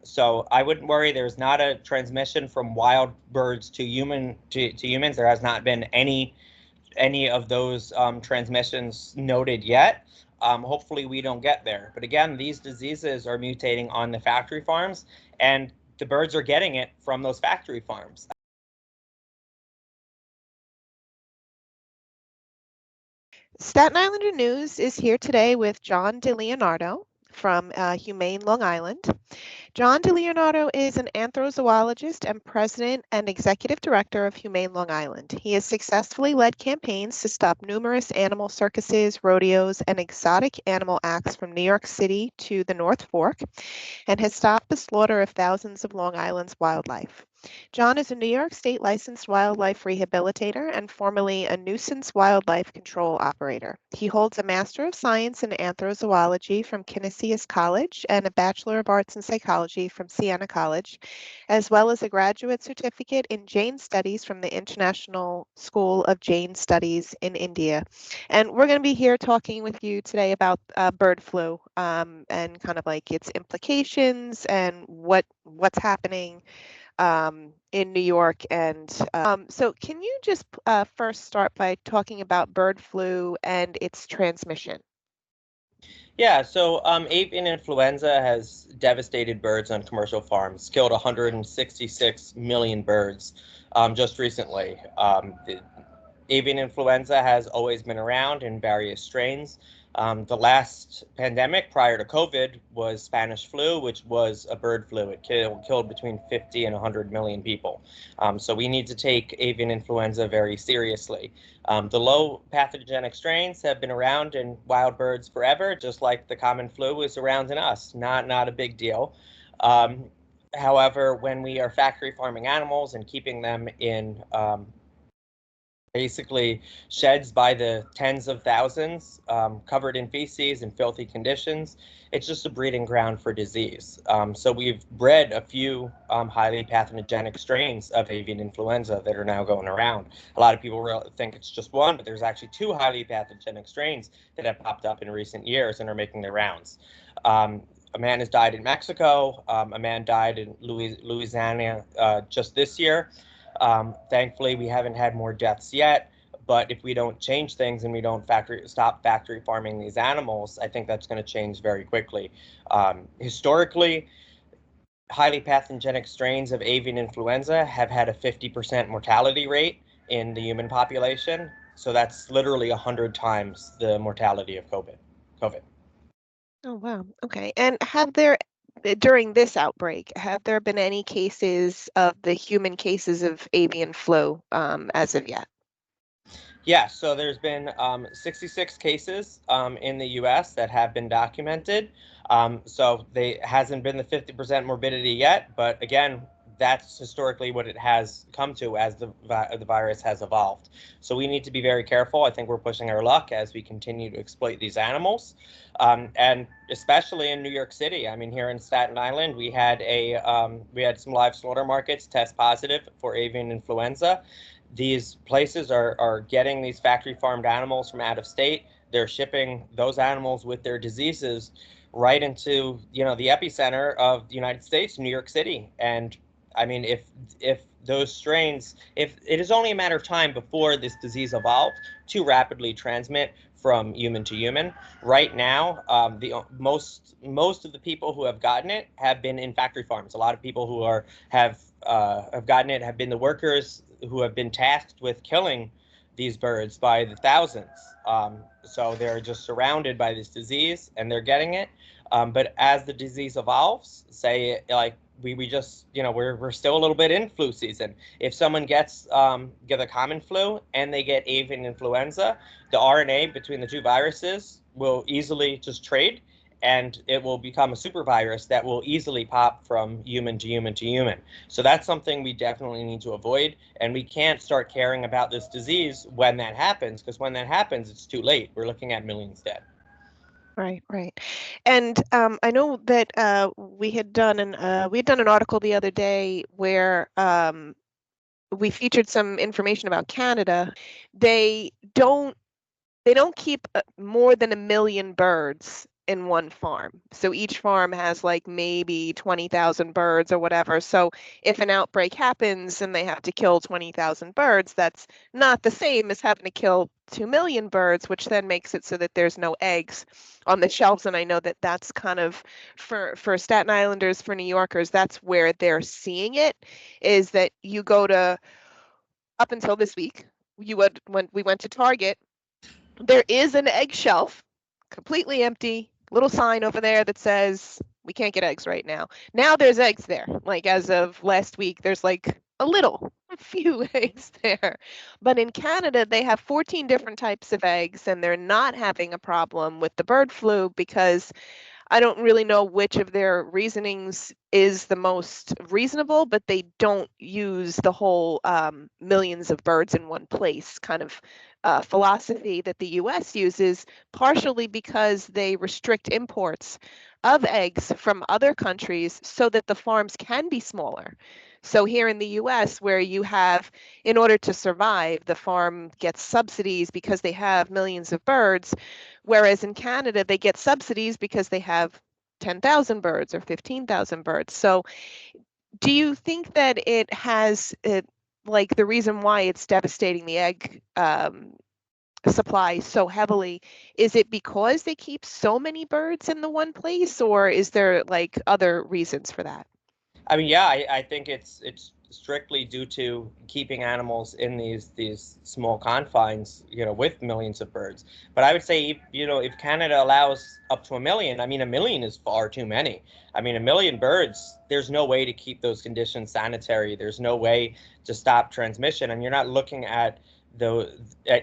So I wouldn't worry. There's not a transmission from wild birds to humans. There has not been any of those transmissions noted yet. Hopefully, we don't get there. But again, these diseases are mutating on the factory farms, and the birds are getting it from those factory farms. Staten Islander News is here today with John Leonardo from Humane Long Island. John Leonardo is an anthrozoologist and president and executive director of Humane Long Island. He has successfully led campaigns to stop numerous animal circuses, rodeos, and exotic animal acts from New York City to the North Fork, and has stopped the slaughter of thousands of Long Island's wildlife. John is a New York State licensed wildlife rehabilitator and formerly a nuisance wildlife control operator. He holds a Master of Science in Anthrozoology from Canisius College and a Bachelor of Arts in Psychology from Siena College, as well as a graduate certificate in Jain Studies from the International School of Jain Studies in India. And we're going to be here talking with you today about bird flu and kind of like its implications and what's happening in New York. And so can you just first start by talking about bird flu and its transmission? Yeah, so avian influenza has devastated birds on commercial farms, killed 166 million birds just recently. Avian influenza has always been around in various strains. The last pandemic prior to COVID was Spanish flu, which was a bird flu. It killed between 50 and 100 million people. So we need to take avian influenza very seriously. The low pathogenic strains have been around in wild birds forever, just like the common flu is around in us. Not a big deal. Um, However, when we are factory farming animals and keeping them in basically sheds by the tens of thousands, covered in feces and filthy conditions. It's just a breeding ground for disease. So we've bred a few highly pathogenic strains of avian influenza that are now going around. A lot of people think it's just one, but there's actually two highly pathogenic strains that have popped up in recent years and are making their rounds. A man has died in Mexico. A man died in Louisiana just this year. Thankfully, we haven't had more deaths yet. But if we don't change things and we don't stop factory farming these animals, I think that's going to change very quickly. Historically, highly pathogenic strains of avian influenza have had a 50% mortality rate in the human population. So that's literally 100 times the mortality of COVID. Oh, wow. Okay. And during this outbreak, have there been any cases of the human cases of avian flu as of yet? Yeah, so there's been 66 cases in the U.S. that have been documented. So they hasn't been the 50% morbidity yet, but again, that's historically what it has come to as the virus has evolved. So we need to be very careful. I think we're pushing our luck as we continue to exploit these animals, and especially in New York City. I mean, here in Staten Island, we had some live slaughter markets test positive for avian influenza. These places are getting these factory farmed animals from out of state. They're shipping those animals with their diseases right into the epicenter of the United States, New York City. And I mean, if those strains, if it is only a matter of time before this disease evolved to rapidly transmit from human to human. Right now, the most of the people who have gotten it have been in factory farms. A lot of people who have gotten it have been the workers who have been tasked with killing these birds by the thousands. So they're just surrounded by this disease and they're getting it. But as the disease evolves, say like we just we're still a little bit in flu season. If someone get a common flu and they get avian influenza, the RNA between the two viruses will easily just trade, and it will become a super virus that will easily pop from human to human to human. So that's something we definitely need to avoid, and we can't start caring about this disease when that happens, because when that happens, it's too late. We're looking at millions dead. Right, right. And I know that we had done an article the other day where we featured some information about Canada. They don't keep more than 1 million birds in one farm. So each farm has like maybe 20,000 birds or whatever. So if an outbreak happens and they have to kill 20,000 birds, that's not the same as having to kill 2 million birds, which then makes it so that there's no eggs on the shelves. And I know that that's kind of for Staten Islanders, for New Yorkers, that's where they're seeing it, is that you go to, up until this week, you would, when we went to Target, there is an egg shelf, completely empty, little sign over there that says we can't get eggs right now. Now there's eggs there. Like as of last week, there's like a few eggs there. But in Canada, they have 14 different types of eggs, and they're not having a problem with the bird flu because I don't really know which of their reasonings is the most reasonable, but they don't use the whole millions of birds in one place kind of philosophy that the US uses, partially because they restrict imports of eggs from other countries so that the farms can be smaller. So here in the US, where you have, in order to survive, the farm gets subsidies because they have millions of birds. Whereas in Canada, they get subsidies because they have 10,000 birds or 15,000 birds. So do you think that it has, like the reason why it's devastating the egg supply so heavily, is it because they keep so many birds in the one place, or is there like other reasons for that? I mean, yeah, I think it's strictly due to keeping animals in these small confines, with millions of birds. But I would say, if Canada allows up to a million, I mean, a million is far too many. I mean, a million birds, there's no way to keep those conditions sanitary. There's no way to stop transmission, and you're not looking at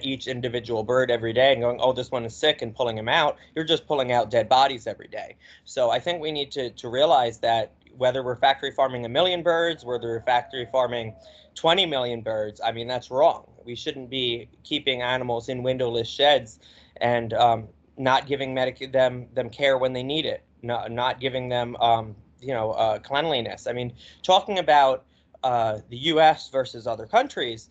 each individual bird every day and going, oh, this one is sick, and pulling him out. You're just pulling out dead bodies every day. So I think we need to realize that whether we're factory farming a million birds, whether we're factory farming 20 million birds, I mean, that's wrong. We shouldn't be keeping animals in windowless sheds and not giving them care when they need it, not giving them cleanliness. I mean, talking about the U.S. versus other countries,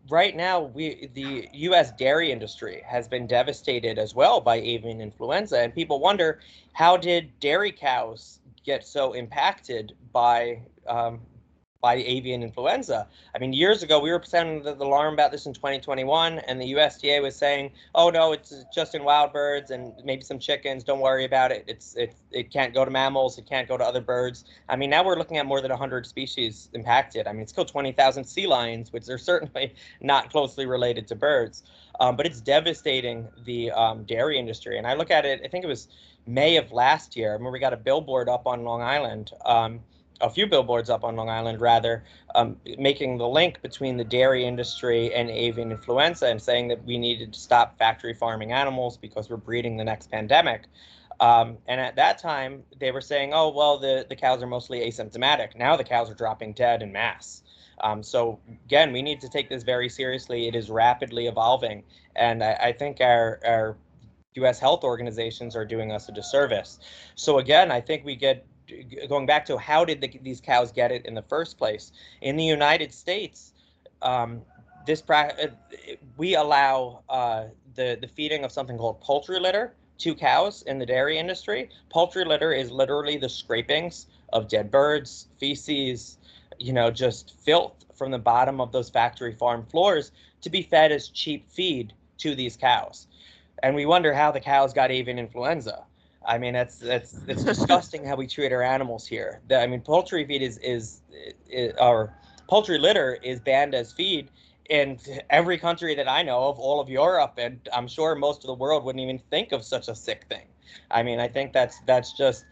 right now the U.S. dairy industry has been devastated as well by avian influenza, and people wonder, how did dairy cows get so impacted by avian influenza? I mean, years ago, we were sounding the alarm about this in 2021, and the USDA was saying, "Oh no, it's just in wild birds and maybe some chickens. Don't worry about it. It can't go to mammals. It can't go to other birds." I mean, now we're looking at more than 100 species impacted. I mean, it's still 20,000 sea lions, which are certainly not closely related to birds, but it's devastating the dairy industry. And I look at it. I think it was May of last year. I remember we got a billboard up on Long Island. A few billboards up on Long Island, rather, making the link between the dairy industry and avian influenza, and saying that we needed to stop factory farming animals because we're breeding the next pandemic. And at that time, they were saying, oh, well, the cows are mostly asymptomatic. Now the cows are dropping dead in mass. So again, we need to take this very seriously. It is rapidly evolving. And I think our U.S. health organizations are doing us a disservice. So again, I think we get going back to how did these cows get it in the first place? In the United States, this we allow the feeding of something called poultry litter to cows in the dairy industry. Poultry litter is literally the scrapings of dead birds, feces, just filth from the bottom of those factory farm floors to be fed as cheap feed to these cows. And we wonder how the cows got avian influenza. I mean, it's disgusting how we treat our animals here. I mean, poultry feed is or poultry litter is banned as feed in every country that I know of, all of Europe, and I'm sure most of the world wouldn't even think of such a sick thing. I mean, I think that's just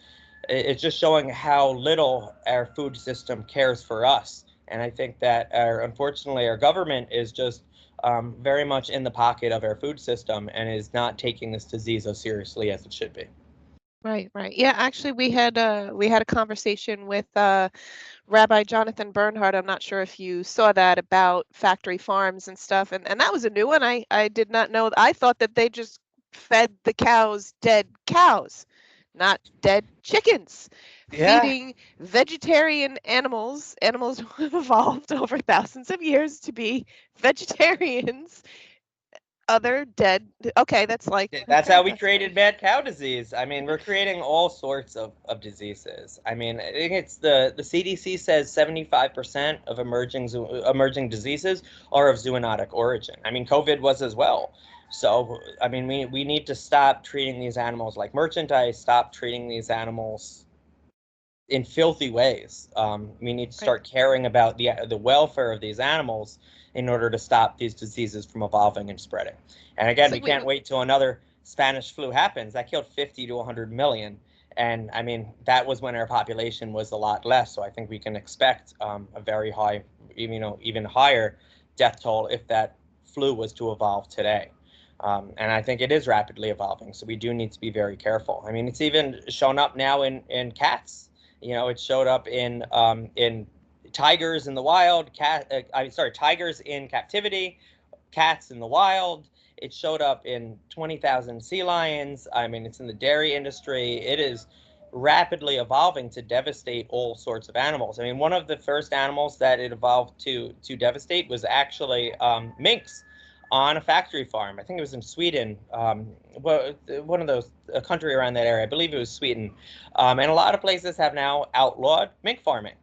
it's just showing how little our food system cares for us. And I think that unfortunately, our government is just very much in the pocket of our food system and is not taking this disease as seriously as it should be. Right, right. Yeah, actually, we had a conversation with Rabbi Jonathan Bernhardt. I'm not sure if you saw that, about factory farms and stuff, and that was a new one. I did not know. I thought that they just fed the cows dead cows, not dead chickens. Yeah. Feeding vegetarian animals who have evolved over thousands of years to be vegetarians, other dead. Okay, that's like, That's okay, how we that's good. created mad cow disease. I mean, we're creating all sorts of diseases. I mean, I think it's the CDC says 75% of emerging diseases are of zoonotic origin. I mean, COVID was as well. So, I mean, we need to stop treating these animals like merchandise, stop treating these animals in filthy ways. We need to Right. start caring about the welfare of these animals in order to stop these diseases from evolving and spreading. And again, So we can't wait till another Spanish flu happens. That killed 50 to 100 million. And I mean, that was when our population was a lot less. So I think we can expect a very high, even higher death toll if that flu was to evolve today. And I think it is rapidly evolving. So we do need to be very careful. I mean, it's even shown up now in cats. It showed up in tigers in the wild, tigers in captivity, cats in the wild. It showed up in 20,000 sea lions. I mean, it's in the dairy industry. It is rapidly evolving to devastate all sorts of animals. I mean, one of the first animals that it evolved to devastate was actually minks on a factory farm. I think it was in Sweden, one of those, a country around that area. I believe it was Sweden. And a lot of places have now outlawed mink farming,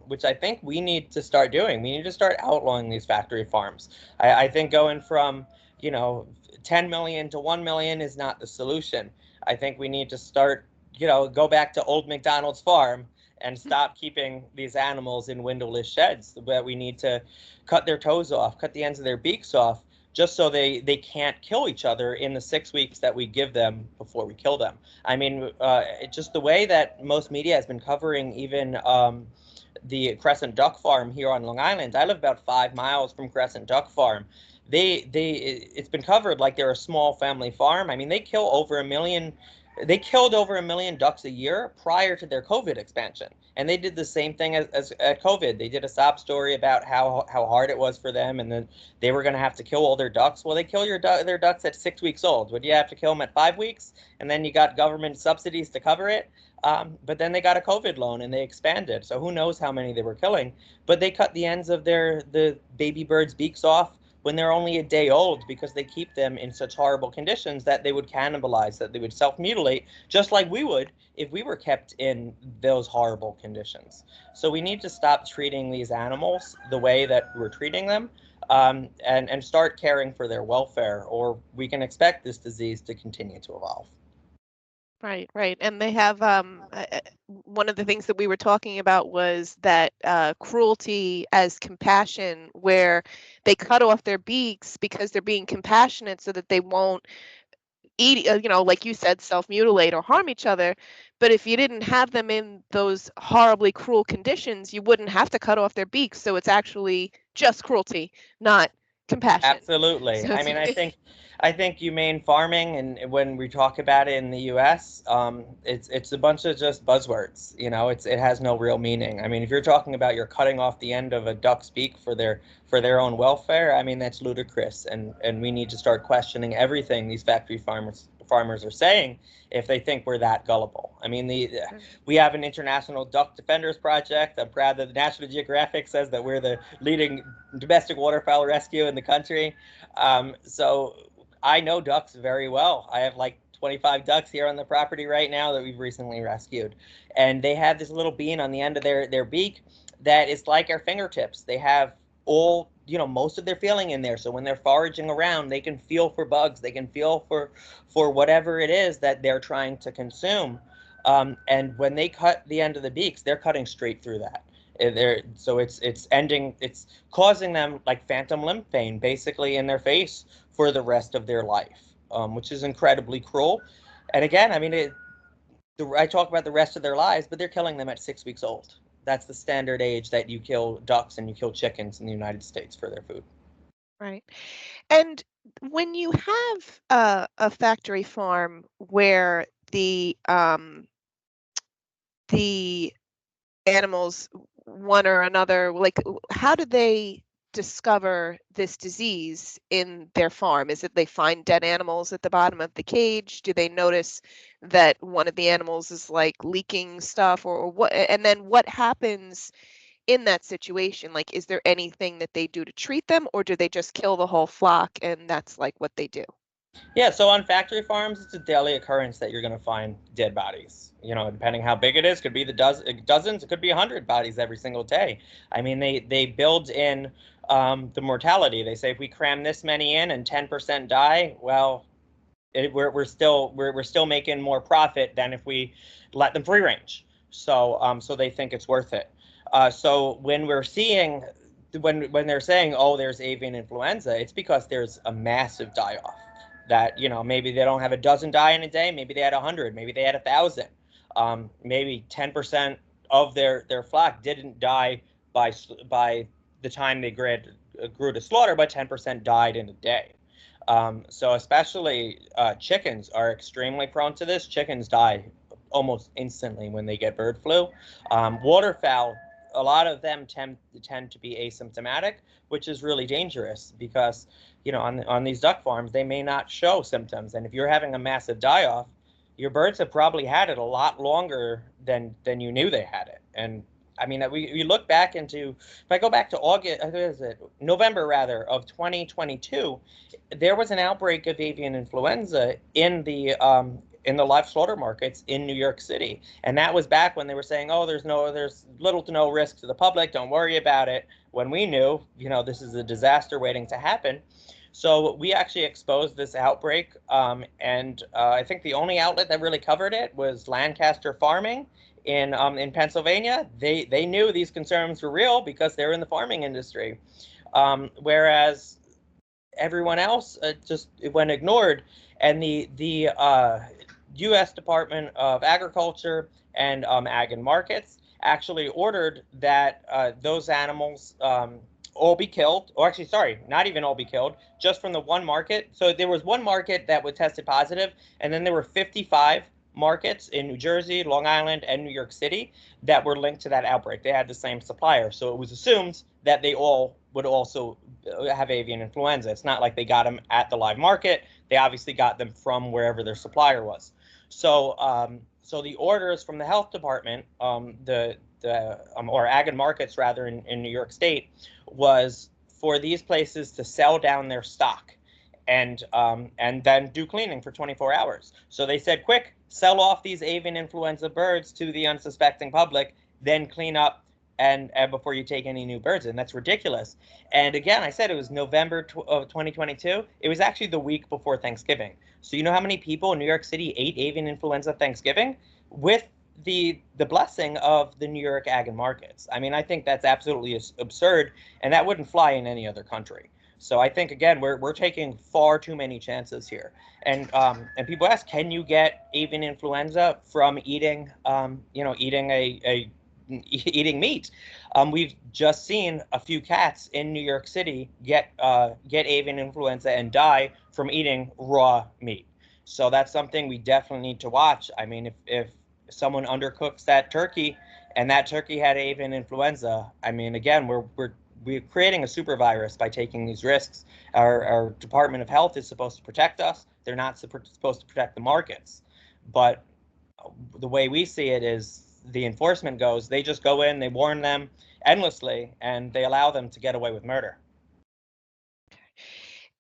which I think we need to start doing. We need to start outlawing these factory farms. I think going from, 10 million to 1 million is not the solution. I think we need to start, go back to old McDonald's farm and stop keeping these animals in windowless sheds. That we need to cut their toes off, cut the ends of their beaks off, just so they can't kill each other in the 6 weeks that we give them before we kill them. I mean, just the way that most media has been covering even the Crescent Duck Farm here on Long Island. I live about 5 miles from Crescent Duck Farm. It's been covered like they're a small family farm. I mean, they kill over a million. They killed over a million ducks a year prior to their COVID expansion, and they did the same thing as at COVID. They did a sob story about how hard it was for them, and then they were going to have to kill all their ducks. Well, they kill their ducks at 6 weeks old. Would you have to kill them at 5 weeks, and then you got government subsidies to cover it? But then they got a COVID loan and they expanded. So who knows how many they were killing? But they cut the ends of the baby birds' beaks off when they're only a day old because they keep them in such horrible conditions that they would cannibalize, that they would self-mutilate, just like we would if we were kept in those horrible conditions. So we need to stop treating these animals the way that we're treating them, and start caring for their welfare, or we can expect this disease to continue to evolve. Right, right. And they have one of the things that we were talking about was that cruelty as compassion, where they cut off their beaks because they're being compassionate so that they won't eat, like you said, self-mutilate or harm each other. But if you didn't have them in those horribly cruel conditions, you wouldn't have to cut off their beaks. So it's actually just cruelty, not compassion. Absolutely. So I it's mean, I think humane farming, and when we talk about it in the U.S., it's a bunch of just buzzwords. It has no real meaning. I mean, if you're talking about you're cutting off the end of a duck's beak for their own welfare, I mean that's ludicrous, and we need to start questioning everything these factory farmers are saying if they think we're that gullible. I mean, we have an international duck defenders project. I'm proud that the National Geographic says that we're the leading domestic waterfowl rescue in the country. So I know ducks very well. I have like 25 ducks here on the property right now that we've recently rescued. And they have this little bean on the end of their beak that is like our fingertips. They have most of their feeling in there. So when they're foraging around, they can feel for bugs. They can feel for whatever it is that they're trying to consume. And when they cut the end of the beaks, they're cutting straight through that. So it's causing them like phantom limb pain basically in their face for the rest of their life, which is incredibly cruel. And again, I mean, I talk about the rest of their lives, but they're killing them at 6 weeks old. That's the standard age that you kill ducks and you kill chickens in the United States for their food. right. And when you have a factory farm where the animals, one or another, like how do they discover this disease in their farm? Is it they find dead animals at the bottom of the cage? Do they notice that one of the animals is like leaking stuff, or what? And then what happens in that situation, like, is there anything that they do to treat them, or do they just kill the whole flock and that's like what they do? Yeah, so on factory farms, it's a daily occurrence that you're going to find dead bodies. Depending how big it is, could be the dozens, it could be 100 bodies every single day. I mean, they build in the mortality. They say if we cram this many in and 10% die, well, we're still making more profit than if we let them free range. So they think it's worth it. So when they're saying, oh, there's avian influenza, it's because there's a massive die off. That maybe they don't have a dozen die in a day, maybe they had 100, maybe they had 1,000, maybe 10% of their flock didn't die by the time they grew to slaughter, but 10% died in a day. So especially chickens are extremely prone to this. Chickens die almost instantly when they get bird flu. Waterfowl, a lot of them tend to be asymptomatic, which is really dangerous because on these duck farms they may not show symptoms, and if you're having a massive die off, your birds have probably had it a lot longer than you knew they had it. And I mean, we look back into, if I go back to November rather of 2022, there was an outbreak of avian influenza in the live slaughter markets in New York City, and that was back when they were saying, "Oh, there's little to no risk to the public. Don't worry about it." When we knew, this is a disaster waiting to happen. So we actually exposed this outbreak, and I think the only outlet that really covered it was Lancaster Farming in Pennsylvania. They knew these concerns were real because they're in the farming industry, whereas everyone else just went ignored. And the U.S. Department of Agriculture and Ag and Markets actually ordered that those animals all be killed, or actually, sorry, not even all be killed, just from the one market. So there was one market that was tested positive, and then there were 55 markets in New Jersey, Long Island, and New York City that were linked to that outbreak. They had the same supplier, so it was assumed that they all would also have avian influenza. It's not like they got them at the live market. They obviously got them from wherever their supplier was. So the orders from the health department, or Ag and Markets rather in New York State, was for these places to sell down their stock and then do cleaning for 24 hours. So they said, quick, sell off these avian influenza birds to the unsuspecting public, then clean up and before you take any new birds in. That's ridiculous. And again, I said it was November of 2022. It was actually the week before Thanksgiving. So you know how many people in New York City ate avian influenza Thanksgiving? With the blessing of the New York Ag and Markets. I mean, I think that's absolutely absurd, and that wouldn't fly in any other country. So I think again we're taking far too many chances here. And people ask, can you get avian influenza from eating eating meat? We've just seen a few cats in New York City get avian influenza and die from eating raw meat. So that's something we definitely need to watch. I mean, if someone undercooks that turkey and that turkey had avian influenza, I mean, again, we're creating a super virus by taking these risks. Our Department of Health is supposed to protect us. They're not supposed to protect the markets. But the way we see it is the enforcement goes, they just go in, they warn them endlessly, and they allow them to get away with murder.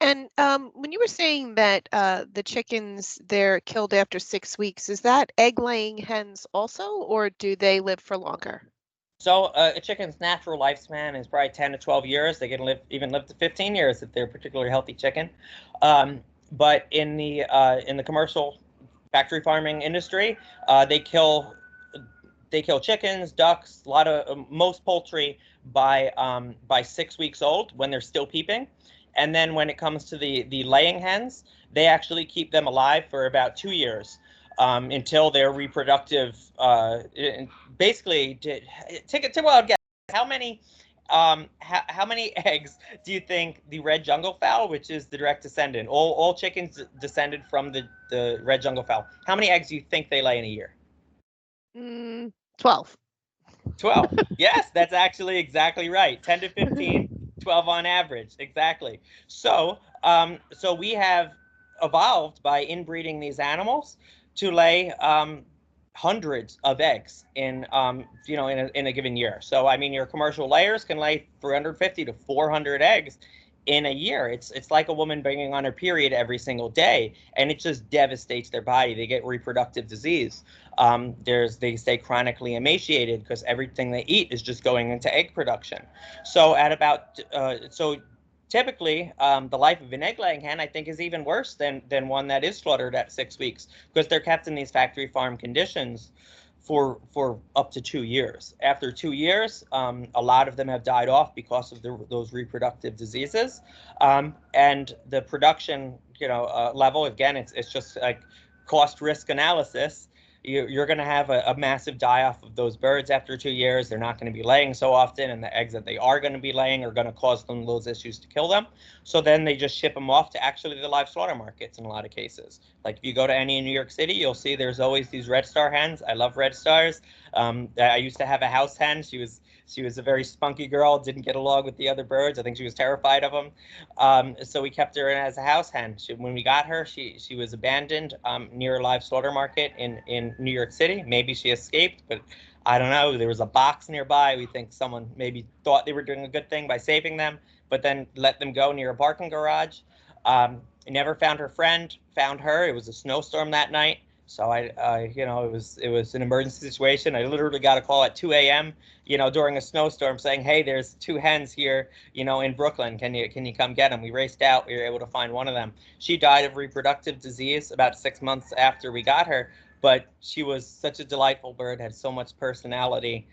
And when you were saying that the chickens, they're killed after 6 weeks, is that egg-laying hens also, or do they live for longer? So a chicken's natural lifespan is probably 10 to 12 years. They can even live to 15 years if they're a particularly healthy chicken. But in the commercial factory farming industry, they kill chickens, ducks, a lot of most poultry by 6 weeks old when they're still peeping. And then when it comes to the laying hens, they actually keep them alive for about 2 years until their reproductive. Basically, take a wild guess. How many how many eggs do you think the red jungle fowl, which is the direct descendant, all chickens descended from the red jungle fowl? How many eggs do you think they lay in a year? 12. 12. Yes, that's actually exactly right. 10 to 15, 12 on average. Exactly. So we have evolved by inbreeding these animals to lay hundreds of eggs in in a given year. So I mean, your commercial layers can lay 350 to 400 eggs in a year. It's like a woman bringing on her period every single day, and it just devastates their body. They get reproductive disease. They stay chronically emaciated because everything they eat is just going into egg production. So at about so typically, the life of an egg-laying hen, I think, is even worse than one that is slaughtered at 6 weeks, because they're kept in these factory farm conditions for up to 2 years. After 2 years, a lot of them have died off because of those reproductive diseases, and the production, level. Again, it's just like cost risk analysis. You're going to have a massive die off of those birds after 2 years. They're not going to be laying so often, and the eggs that they are going to be laying are going to cause them those issues to kill them. So then they just ship them off to actually the live slaughter markets in a lot of cases. Like if you go to any in New York City, you'll see there's always these red star hens. I love red stars. I used to have a house hen. She was a very spunky girl, didn't get along with the other birds. I think she was terrified of them. So we kept her in as a house hen. When we got her, she was abandoned near a live slaughter market in New York City. Maybe she escaped, but I don't know. There was a box nearby. We think someone maybe thought they were doing a good thing by saving them, but then let them go near a parking garage. Never found her friend. Found her. It was a snowstorm that night. So it was an emergency situation. I literally got a call at 2 a.m. During a snowstorm saying, "Hey, there's two hens here, in Brooklyn. Can you come get them?" We raced out. We were able to find one of them. She died of reproductive disease about 6 months after we got her, but she was such a delightful bird. Had so much personality.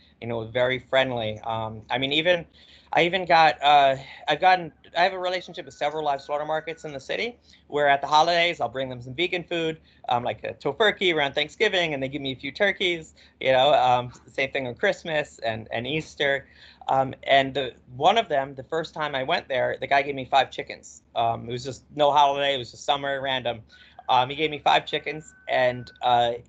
Very friendly. I mean, even I even got I have a relationship with several live slaughter markets in the city where at the holidays I'll bring them some vegan food, like a tofurkey around Thanksgiving, and they give me a few turkeys. Same thing on Christmas and Easter. And one of them, the first time I went there, the guy gave me 5 chickens. It was just no holiday; it was just summer, random. He gave me 5 chickens, and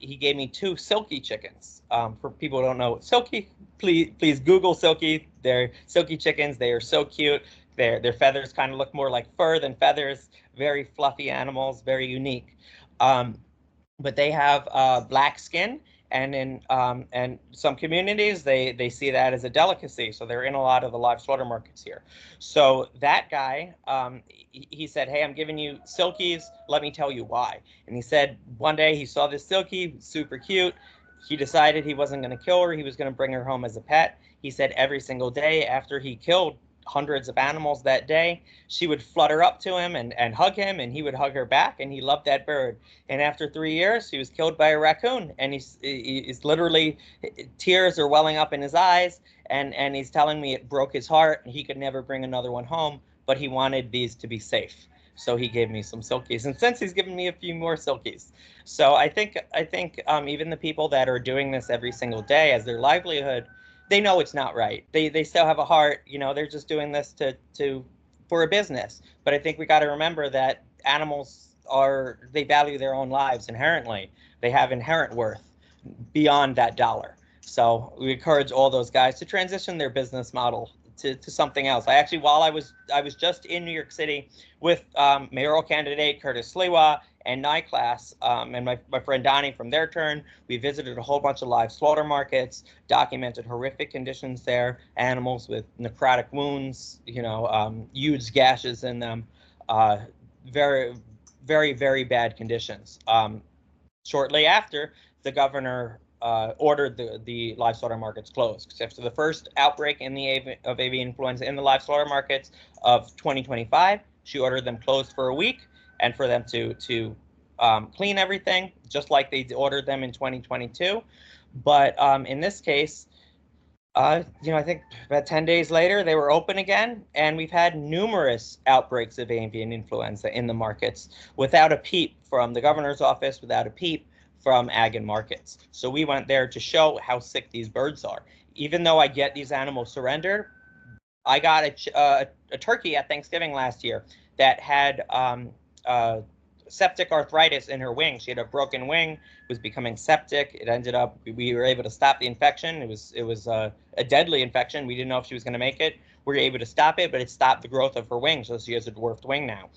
he gave me 2 silky chickens. For people who don't know silky, please Google silky. They're silky chickens. They are so cute. Their feathers kind of look more like fur than feathers. Very fluffy animals, very unique. But they have black skin, and in and some communities they see that as a delicacy. So they're in a lot of the live slaughter markets here. So that guy, he said, "Hey, I'm giving you silkies. Let me tell you why." And he said one day he saw this silky, super cute. He decided he wasn't going to kill her. He was going to bring her home as a pet. He said every single day after he killed hundreds of animals that day, she would flutter up to him and hug him, and he would hug her back, and he loved that bird. And after 3 years, he was killed by a raccoon, and he's literally, tears are welling up in his eyes, and he's telling me it broke his heart, and he could never bring another one home, but he wanted these to be safe. So he gave me some silkies, and since he's given me a few more silkies. So I think even the people that are doing this every single day as their livelihood, they know it's not right. They still have a heart. They're just doing this to for a business. But I think we got to remember that animals they value their own lives inherently. They have inherent worth beyond that dollar. So we encourage all those guys to transition their business model to something else. While I was just in New York City with mayoral candidate Curtis Sliwa and NICLAS, and my friend Donnie from their turn, we visited a whole bunch of live slaughter markets, documented horrific conditions there, animals with necrotic wounds, huge gashes in them, very, very, very bad conditions. Shortly after, the governor ordered the live slaughter markets closed. Because after the first outbreak of avian influenza in the live slaughter markets of 2025, she ordered them closed for a week and for them to clean everything, just like they ordered them in 2022. But in this case, I think about 10 days later, they were open again, and we've had numerous outbreaks of avian influenza in the markets without a peep from the governor's office, without a peep from ag and markets. So we went there to show how sick these birds are. Even though I get these animals surrendered, I got a turkey at Thanksgiving last year that had septic arthritis in her wing. She had a broken wing, was becoming septic. It ended up, we were able to stop the infection. It was a deadly infection. We didn't know if she was going to make it. We were able to stop it, but it stopped the growth of her wing, so she has a dwarfed wing now.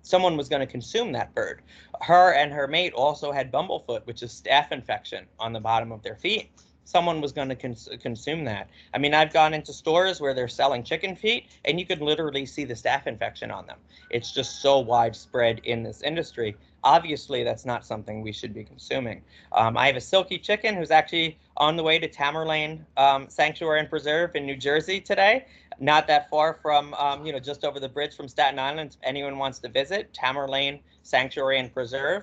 someone was going to consume that bird. Her and her mate also had bumblefoot, which is staph infection on the bottom of their feet. Someone was going to consume that. I mean, I've gone into stores where they're selling chicken feet, and you could literally see the staph infection on them. It's just so widespread in this industry. Obviously, that's not something we should be consuming. I have a silky chicken who's actually on the way to Tamerlane Sanctuary and Preserve in New Jersey today, not that far from, just over the bridge from Staten Island. If anyone wants to visit, Tamerlane Sanctuary and Preserve.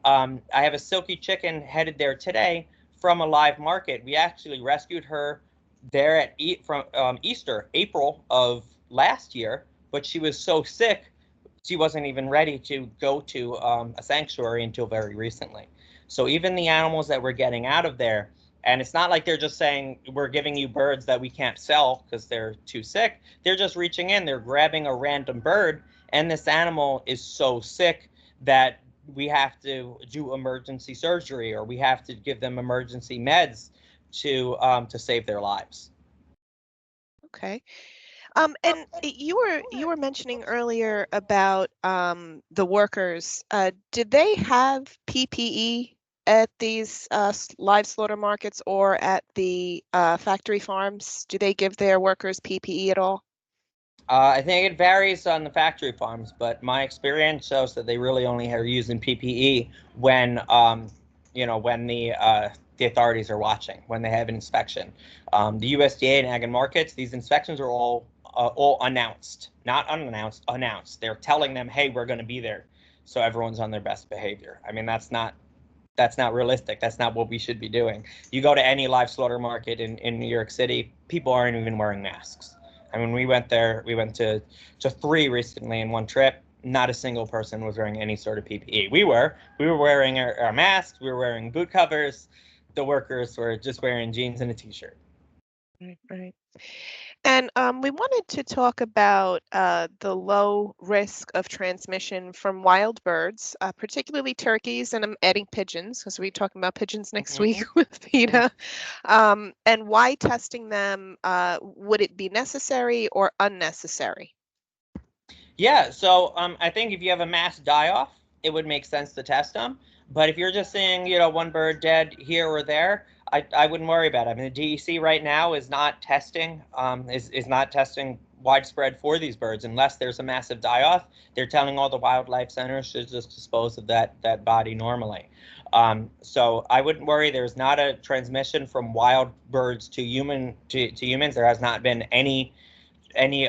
I have a silky chicken headed there today from a live market. We actually rescued her there at from Easter, April of last year, but she was so sick, she wasn't even ready to go to a sanctuary until very recently. So even the animals that we're getting out of there, and it's not like they're just saying we're giving you birds that we can't sell because they're too sick. They're just reaching in, they're grabbing a random bird, and this animal is so sick that we have to do emergency surgery, or we have to give them emergency meds to save their lives. Okay. And you were mentioning earlier about the workers. Did they have PPE at these live slaughter markets or at the factory farms? Do they give their workers PPE at all? I think it varies on the factory farms, but my experience shows that they really only are using PPE when, when the authorities are watching, when they have an inspection. The USDA and Ag and Markets, these inspections are all announced, not unannounced, announced. They're telling them, hey, we're going to be there, so everyone's on their best behavior. I mean, that's not realistic. That's not what we should be doing. You go to any live slaughter market in New York City, people aren't even wearing masks. I mean, we went there, we went to 3 recently in one trip. Not a single person was wearing any sort of PPE. We were wearing our masks, we were wearing boot covers. The workers were just wearing jeans and a t-shirt. Right. And we wanted to talk about the low risk of transmission from wild birds, particularly turkeys, and I'm adding pigeons because we're talking about pigeons next week with PETA. And why testing them, would it be necessary or unnecessary? Yeah, so I think if you have a mass die-off, it would make sense to test them. But if you're just seeing, one bird dead here or there, I wouldn't worry about it. I mean, the DEC right now is not testing widespread for these birds unless there's a massive die-off. They're telling all the wildlife centers to just dispose of that body normally. So I wouldn't worry. There's not a transmission from wild birds to humans. There has not been any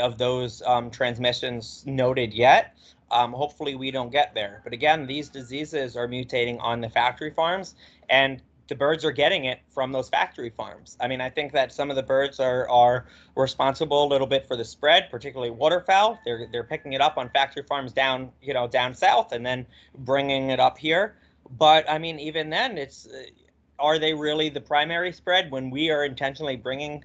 of those transmissions noted yet. Hopefully we don't get there. But again, these diseases are mutating on the factory farms, and the birds are getting it from those factory farms. I mean, I think that some of the birds are responsible a little bit for the spread, particularly waterfowl. They're picking it up on factory farms down south and then bringing it up here. But I mean, even then, are they really the primary spread when we are intentionally bringing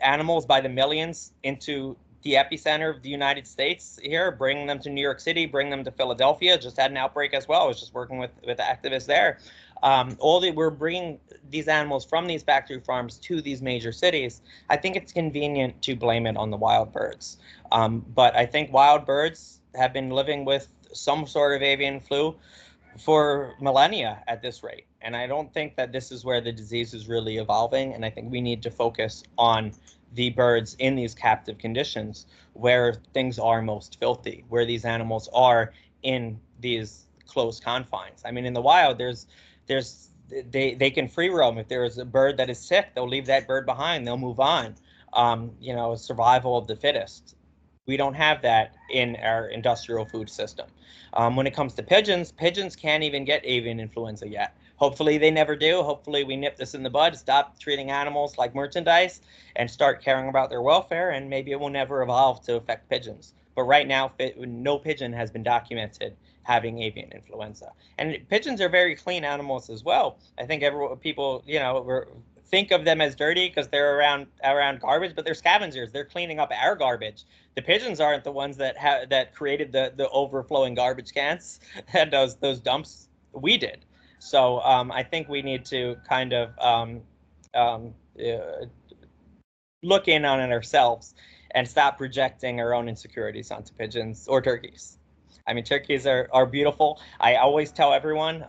animals by the millions into the epicenter of the United States here, bringing them to New York City, bring them to Philadelphia? Just had an outbreak as well. I was just working with activists there. We're bringing these animals from these factory farms to these major cities. I think it's convenient to blame it on the wild birds. But I think wild birds have been living with some sort of avian flu for millennia at this rate. And I don't think that this is where the disease is really evolving. And I think we need to focus on the birds in these captive conditions where things are most filthy, where these animals are in these close confines. I mean, in the wild, they can free roam. If there is a bird that is sick, they'll leave that bird behind. They'll move on. Survival of the fittest. We don't have that in our industrial food system. When it comes to pigeons can't even get avian influenza yet. Hopefully they never do. Hopefully we nip this in the bud, stop treating animals like merchandise, and start caring about their welfare, and maybe it will never evolve to affect pigeons. But right now, no pigeon has been documented having avian influenza. And pigeons are very clean animals as well. I think people, think of them as dirty because they're around garbage, but they're scavengers. They're cleaning up our garbage. The pigeons aren't the ones that created the overflowing garbage cans and those dumps. We did. So I think we need to kind of look in on it ourselves and stop projecting our own insecurities onto pigeons or turkeys. I mean, turkeys are beautiful. I always tell everyone,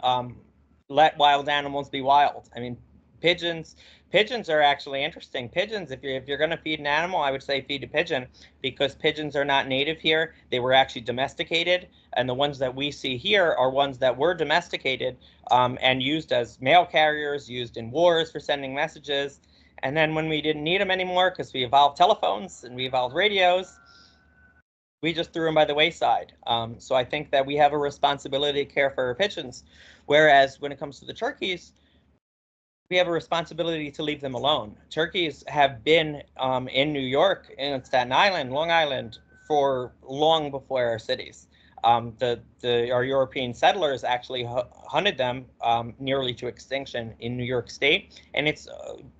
let wild animals be wild. I mean, pigeons pigeons are actually interesting. Pigeons, if you're going to feed an animal, I would say feed a pigeon because pigeons are not native here. They were actually domesticated, and the ones that we see here are ones that were domesticated and used as mail carriers, used in wars for sending messages. And then when we didn't need them anymore because we evolved telephones and we evolved radios, we just threw them by the wayside. So I think that we have a responsibility to care for our pigeons, whereas when it comes to the turkeys, we have a responsibility to leave them alone. Turkeys have been in New York, in Staten Island, Long Island, for long before our cities. Our European settlers actually hunted them nearly to extinction in New York State, and it's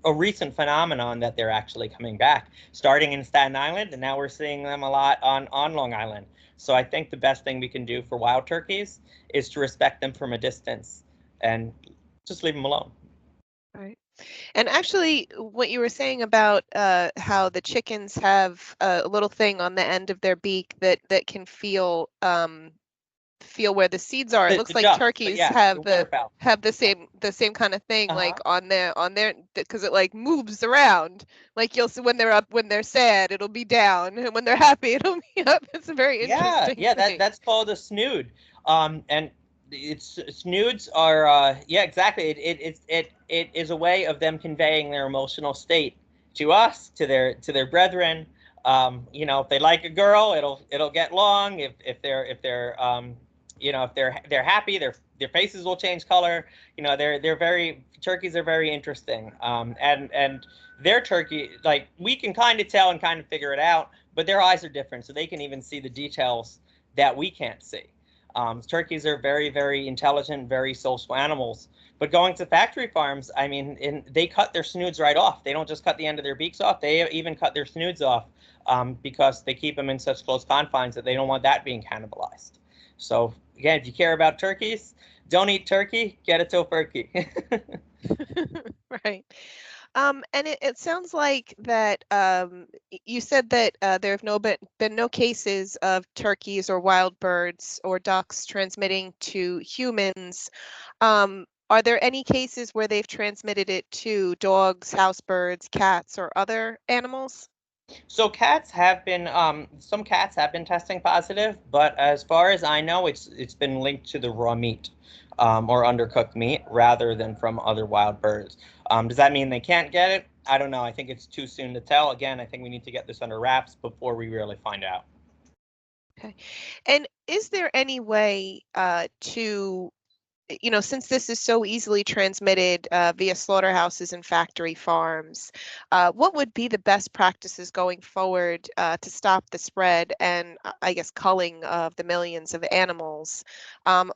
a recent phenomenon that they're actually coming back, starting in Staten Island, and now we're seeing them a lot on Long Island. So I think the best thing we can do for wild turkeys is to respect them from a distance and just leave them alone. Right. And actually, what you were saying about how the chickens have a little thing on the end of their beak that can feel where the seeds are. It The looks like ducks, but turkeys yeah, the waterfowl. have the same kind of thing, like Uh-huh. on their because it like moves around. Like you'll see when they're up, when they're sad, it'll be down, and when they're happy, it'll be up. It's a very Yeah, interesting yeah, thing. that's called a snood. And it's snoods are yeah, exactly. It is a way of them conveying their emotional state to us, to their brethren. If they like a girl, it'll get long. If they're if they're happy, their faces will change color. They're very turkeys are very interesting. And their turkey, like we can kind of tell and kind of figure it out, but their eyes are different, so they can even see the details that we can't see. Turkeys are very, very intelligent, very social animals. But going to factory farms, I mean, they cut their snoods right off. They don't just cut the end of their beaks off; they even cut their snoods off because they keep them in such close confines that they don't want that being cannibalized. So again, if you care about turkeys, don't eat turkey, get a tofurkey. Right. And it sounds like that you said that there have been no cases of turkeys or wild birds or ducks transmitting to humans. Are there any cases where they've transmitted it to dogs, house birds, cats, or other animals? So some cats have been testing positive, but as far as I know, it's been linked to the raw meat, or undercooked meat rather than from other wild birds. Does that mean they can't get it? I don't know. I think it's too soon to tell. Again, I think we need to get this under wraps before we really find out. Okay. And is there any way to since this is so easily transmitted via slaughterhouses and factory farms, what would be the best practices going forward to stop the spread and, I guess, culling of the millions of animals?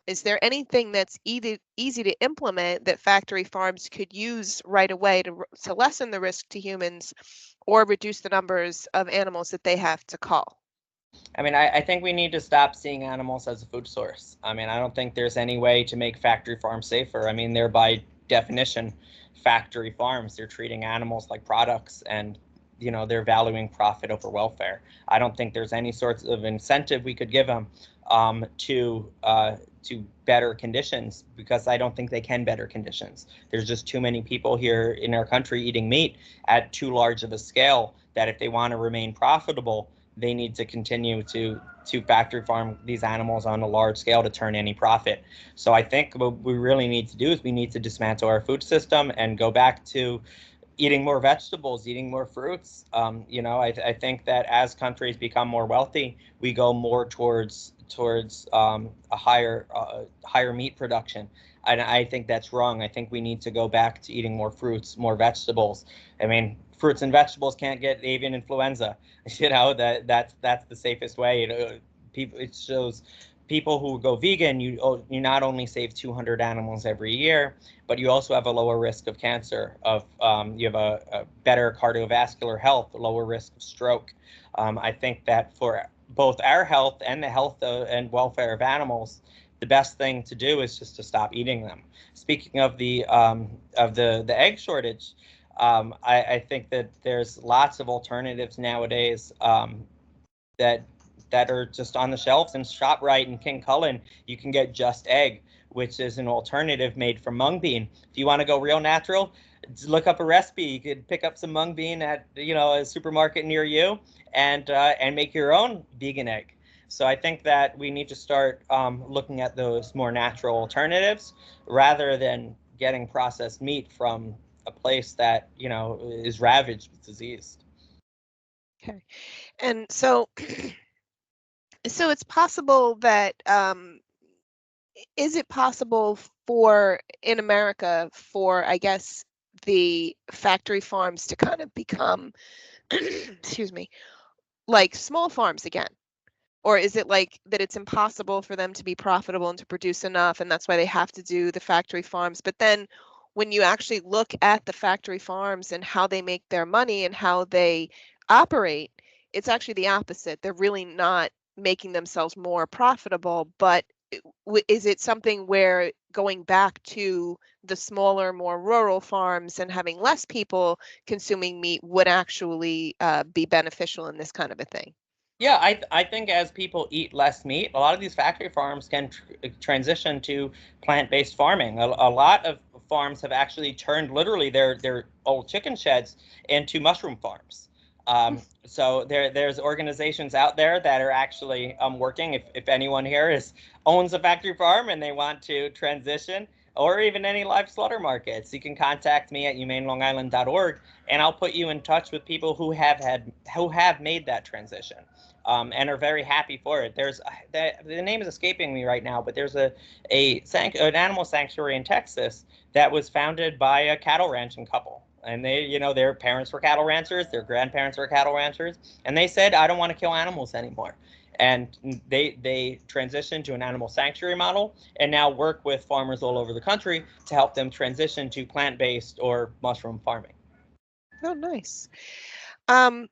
Is there anything that's easy to implement that factory farms could use right away to lessen the risk to humans or reduce the numbers of animals that they have to cull? I mean, I think we need to stop seeing animals as a food source. I mean, I don't think there's any way to make factory farms safer. I mean, they're by definition factory farms. They're treating animals like products and they're valuing profit over welfare. I don't think there's any sorts of incentive we could give them to better conditions because I don't think they can better conditions. There's just too many people here in our country eating meat at too large of a scale that if they want to remain profitable, they need to continue to factory farm these animals on a large scale to turn any profit. So I think what we really need to do is we need to dismantle our food system and go back to eating more vegetables, eating more fruits. I think that as countries become more wealthy, we go more towards a higher meat production. And I think that's wrong. I think we need to go back to eating more fruits, more vegetables. I mean, fruits and vegetables can't get avian influenza. That's the safest way. It shows people who go vegan, you not only save 200 animals every year, but you also have a lower risk of cancer. You have a better cardiovascular health, a lower risk of stroke. I think that for both our health and the health and welfare of animals, the best thing to do is just to stop eating them. Speaking of the egg shortage, I think that there's lots of alternatives nowadays that that are just on the shelves. And ShopRite and King Cullen, you can get Just Egg, which is an alternative made from mung bean. If you want to go real natural, look up a recipe. You could pick up some mung bean at a supermarket near you, and make your own vegan egg. So I think that we need to start looking at those more natural alternatives rather than getting processed meat from a place that is ravaged with disease. Okay, and so so it's possible that is it possible for in America for, I guess, the factory farms to kind of become excuse me, like small farms again? Or is it like that it's impossible for them to be profitable and to produce enough, and that's why they have to do the factory farms? But then when you actually look at the factory farms and how they make their money and how they operate, it's actually the opposite. They're really not making themselves more profitable, but is it something where going back to the smaller, more rural farms and having less people consuming meat would actually be beneficial in this kind of a thing? Yeah, I think as people eat less meat, a lot of these factory farms can transition to plant-based farming. A lot of farms have actually turned literally their old chicken sheds into mushroom farms. So there's organizations out there that are actually working. If anyone here owns a factory farm and they want to transition, or even any live slaughter markets, you can contact me at humanelongisland.org, and I'll put you in touch with people who have made that transition. And are very happy for it. There's the name is escaping me right now, but there's an animal sanctuary in Texas that was founded by a cattle ranching couple, and their parents were cattle ranchers, their grandparents were cattle ranchers, and they said, I don't want to kill animals anymore. And they transitioned to an animal sanctuary model, and now work with farmers all over the country to help them transition to plant-based or mushroom farming. Oh, nice. Um,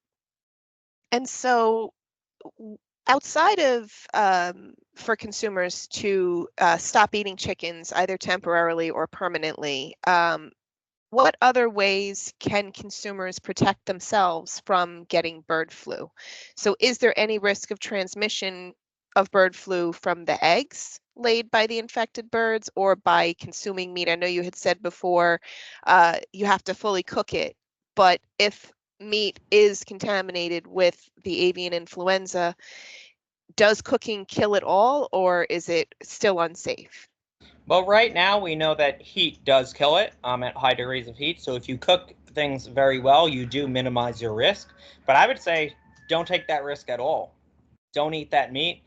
and so outside of for consumers to stop eating chickens either temporarily or permanently, what other ways can consumers protect themselves from getting bird flu? So is there any risk of transmission of bird flu from the eggs laid by the infected birds or by consuming meat? I know you had said before you have to fully cook it, but if meat is contaminated with the avian influenza, does cooking kill it all, or is it still unsafe? Well, right now we know that heat does kill it at high degrees of heat. So if you cook things very well, you do minimize your risk. But I would say don't take that risk at all. Don't eat that meat.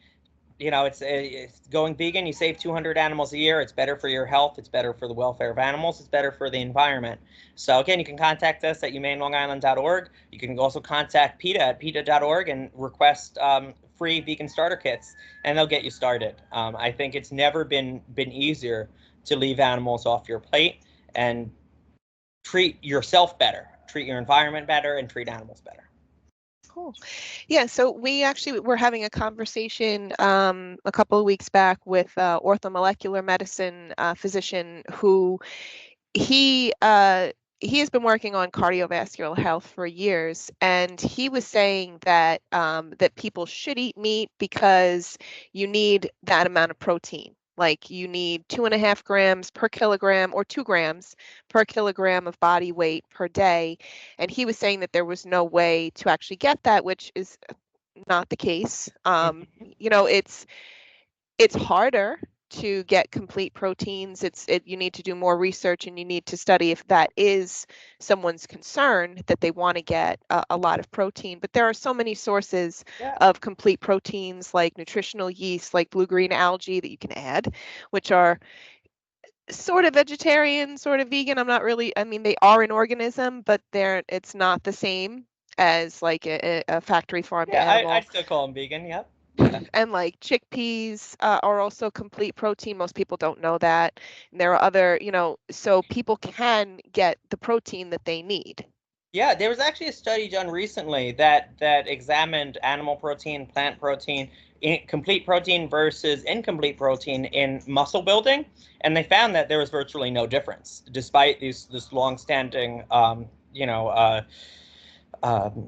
It's going vegan. You save 200 animals a year. It's better for your health. It's better for the welfare of animals. It's better for the environment. So again, you can contact us at humanelongisland.org. You can also contact PETA at PETA.org and request free vegan starter kits, and they'll get you started. I think it's never been easier to leave animals off your plate and treat yourself better, treat your environment better, and treat animals better. Cool. Yeah, so we actually were having a conversation a couple of weeks back with orthomolecular medicine physician who he has been working on cardiovascular health for years, and he was saying that that people should eat meat because you need that amount of protein. Like you need 2.5 grams per kilogram or 2 grams per kilogram of body weight per day. And he was saying that there was no way to actually get that, which is not the case. It's harder to get complete proteins. You need to do more research, and you need to study if that is someone's concern, that they want to get a lot of protein. But there are so many sources of complete proteins, like nutritional yeast, like blue-green algae that you can add, which are sort of vegetarian, sort of vegan. I mean, they are an organism, but it's not the same as like a factory farmed animal. I'd still call them vegan. Yep. And like chickpeas are also complete protein. Most people don't know that. And there are other, so people can get the protein that they need. Yeah, there was actually a study done recently that examined animal protein, plant protein, complete protein versus incomplete protein in muscle building, and they found that there was virtually no difference, despite this long-standing,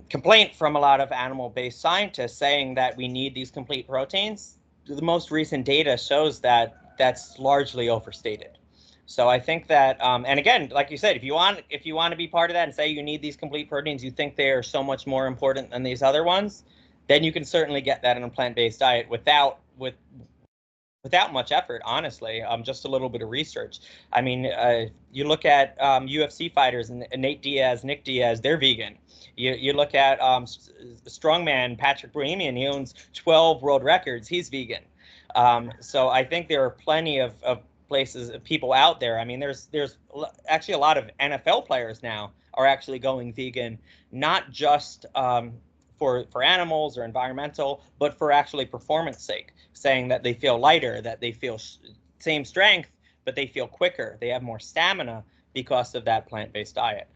complaint from a lot of animal-based scientists saying that we need these complete proteins. The most recent data shows that that's largely overstated. So I think that, and again, like you said, if you want to be part of that and say you need these complete proteins, you think they are so much more important than these other ones, then you can certainly get that in a plant-based diet without much effort, honestly, just a little bit of research. I mean, you look at UFC fighters and Nate Diaz, Nick Diaz, they're vegan. You look at strongman Patrick Bohemian, he owns 12 world records, he's vegan. So I think there are plenty of places, people out there. I mean, there's actually a lot of NFL players now are actually going vegan, not just for animals or environmental, but for actually performance sake, saying that they feel lighter, that they feel same strength, but they feel quicker, they have more stamina because of that plant-based diet.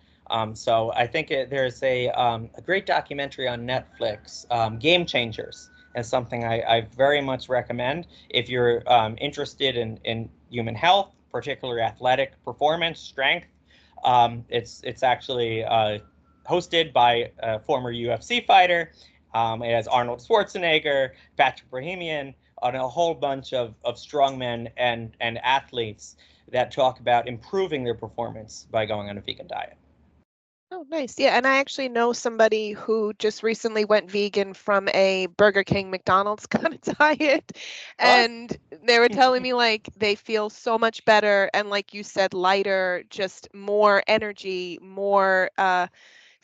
So I think there's a great documentary on Netflix, Game Changers, and something I very much recommend if you're interested in human health, particularly athletic performance, strength. It's actually hosted by a former UFC fighter. It has Arnold Schwarzenegger, Patrick Bohemian, and a whole bunch of strongmen and athletes that talk about improving their performance by going on a vegan diet. Oh, nice. Yeah, and I actually know somebody who just recently went vegan from a Burger King, McDonald's kind of diet. Oh, And they were telling me like they feel so much better and like you said, lighter, just more energy, more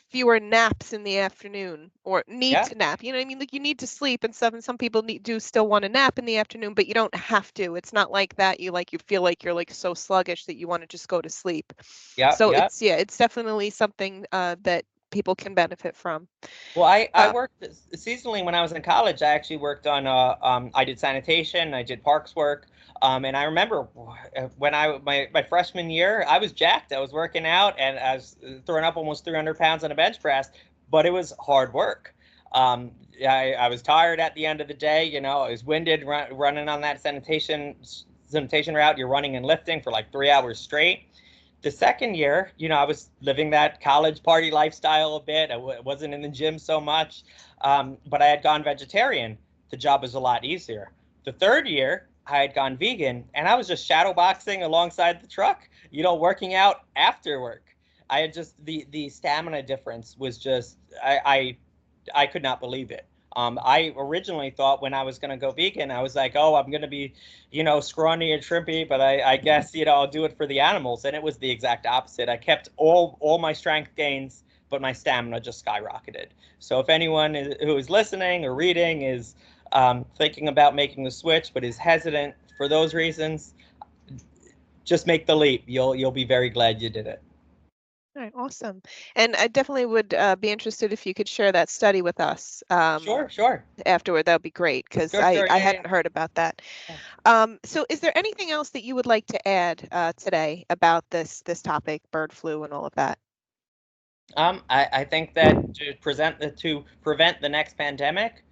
fewer naps in the afternoon or need yeah, to nap. You know what I mean? Like you need to sleep and stuff, and some people do still want to nap in the afternoon, but you don't have to. It's not like that. You feel like you're like so sluggish that you want to just go to sleep. yeah, So yeah. it's definitely something that people can benefit from. Well, I Uh, worked seasonally when I was in college. I actually worked on I did sanitation, I did parks work, and I remember when my freshman year, I was jacked. I was working out and I was throwing up almost 300 pounds on a bench press, but it was hard work. I was tired at the end of the day. You know, I was winded running on that sanitation route. You're running and lifting for like 3 hours straight. The second year, I was living that college party lifestyle a bit. Wasn't in the gym so much, but I had gone vegetarian. The job was a lot easier. The third year, I had gone vegan, and I was just shadow boxing alongside the truck, working out after work. I had just the stamina difference was just I could not believe it. I originally thought when I was going to go vegan, I was like, oh, I'm going to be, scrawny and shrimpy, but I guess, I'll do it for the animals. And it was the exact opposite. I kept all my strength gains, but my stamina just skyrocketed. So if anyone who is listening or reading is thinking about making the switch, but is hesitant for those reasons, just make the leap. You'll be very glad you did it. all right, awesome. And I definitely would be interested if you could share that study with us Sure, sure, afterward. That would be great because sure, I, sure. I Yeah, yeah. hadn't heard about that. Yeah. So is there anything else that you would like to add today about this topic, bird flu and all of that? I think that to prevent the next pandemic,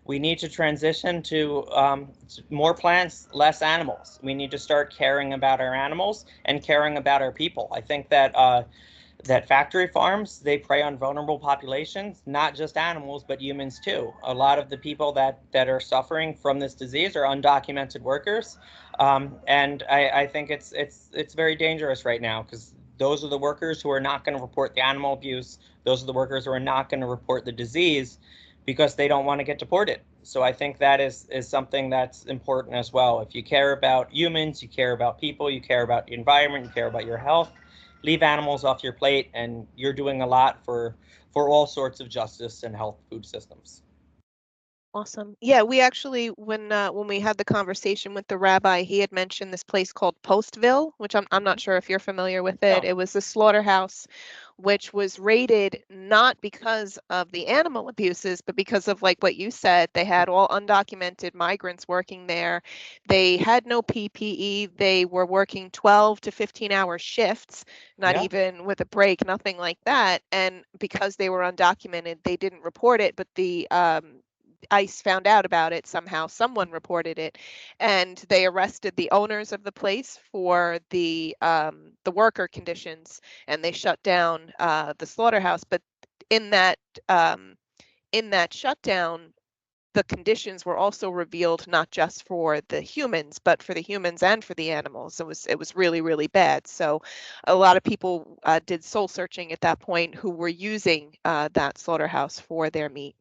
we need to transition to more plants, less animals. We need to start caring about our animals and caring about our people. I think that factory farms, they prey on vulnerable populations, not just animals but humans too. A lot of the people that are suffering from this disease are undocumented workers, and I think it's very dangerous right now because those are the workers who are not going to report the animal abuse. Those are the workers who are not going to report the disease because they don't want to get deported. So I think that is something that's important as well. If you care about humans, you care about people, you care about the environment, you care about your health, leave animals off your plate, and you're doing a lot for all sorts of justice and health food systems. Awesome. Yeah, we actually when we had the conversation with the rabbi, he had mentioned this place called Postville, which I'm not sure if you're familiar with it. No. It was a slaughterhouse which was raided not because of the animal abuses, but because of like what you said, they had all undocumented migrants working there. They had no PPE. They were working 12 to 15-hour shifts, not Yeah. even with a break, nothing like that. And because they were undocumented, they didn't report it, but the ICE found out about it somehow. Someone reported it, and they arrested the owners of the place for the worker conditions, and they shut down the slaughterhouse. But in that um, in that shutdown, the conditions were also revealed not just for the humans, but for the humans and for the animals. It was really, really bad. So a lot of people did soul searching at that point who were using that slaughterhouse for their meat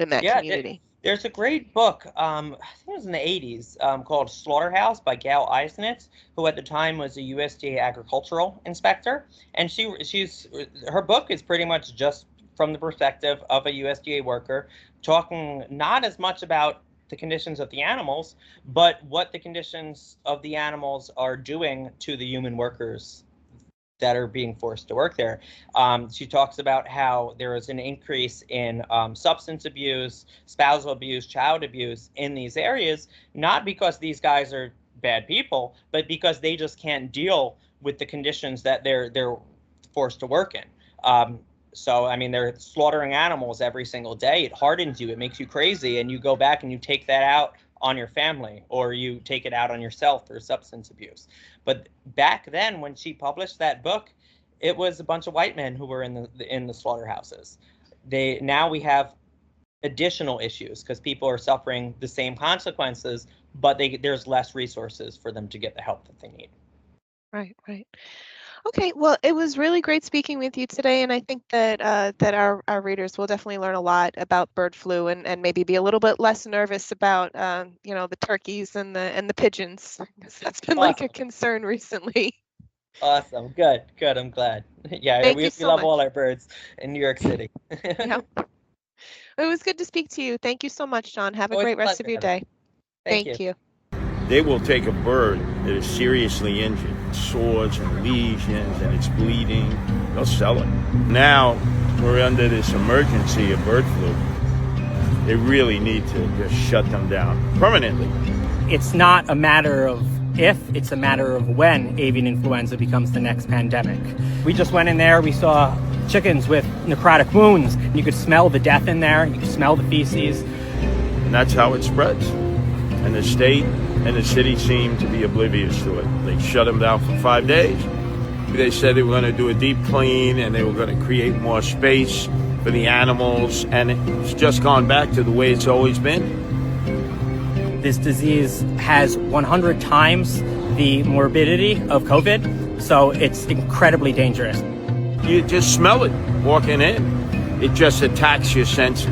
in that Yeah, community. there's a great book, I think it was in the 80s, called Slaughterhouse by Gail Eisnitz, who at the time was a USDA agricultural inspector. And her book is pretty much just from the perspective of a USDA worker, talking not as much about the conditions of the animals, but what the conditions of the animals are doing to the human workers that are being forced to work there. She talks about how there is an increase in substance abuse, spousal abuse, child abuse in these areas, not because these guys are bad people, but because they just can't deal with the conditions that they're forced to work in. So, I mean, they're slaughtering animals every single day. It hardens you. It makes you crazy, and you go back and you take that out on your family, or you take it out on yourself through substance abuse. But back then, when she published that book, it was a bunch of white men who were in the slaughterhouses. Now we have additional issues because people are suffering the same consequences, but there's less resources for them to get the help that they need. Right, right. Okay, well, it was really great speaking with you today, and I think that that our readers will definitely learn a lot about bird flu and maybe be a little bit less nervous about the turkeys and the pigeons, because that's been like a Awesome. concern recently. Awesome. Good. Good. I'm glad. Yeah, Thank you we so love all much. our birds in New York City. Yeah, it was good to speak to you. Thank you so much, John. Have a Always a great rest of pleasure, your Heather. day. Thank you. Thank you. They will take a bird that is seriously injured, sores and lesions, and it's bleeding. They'll sell it. Now we're under this emergency of bird flu. They really need to just shut them down permanently. It's not a matter of if, it's a matter of when avian influenza becomes the next pandemic. We just went in there, we saw chickens with necrotic wounds. You could smell the death in there, you could smell the feces. And that's how it spreads. And the state and the city seem to be oblivious to it. They shut them down for 5 days. They said they were going to do a deep clean and they were going to create more space for the animals, and it's just gone back to the way it's always been. This disease has 100 times the morbidity of COVID, so it's incredibly dangerous. You just smell it walking in. It just attacks your senses.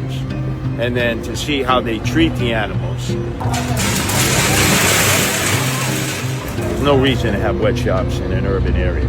And then to see how they treat the animals. There's no reason to have wet shops in an urban area.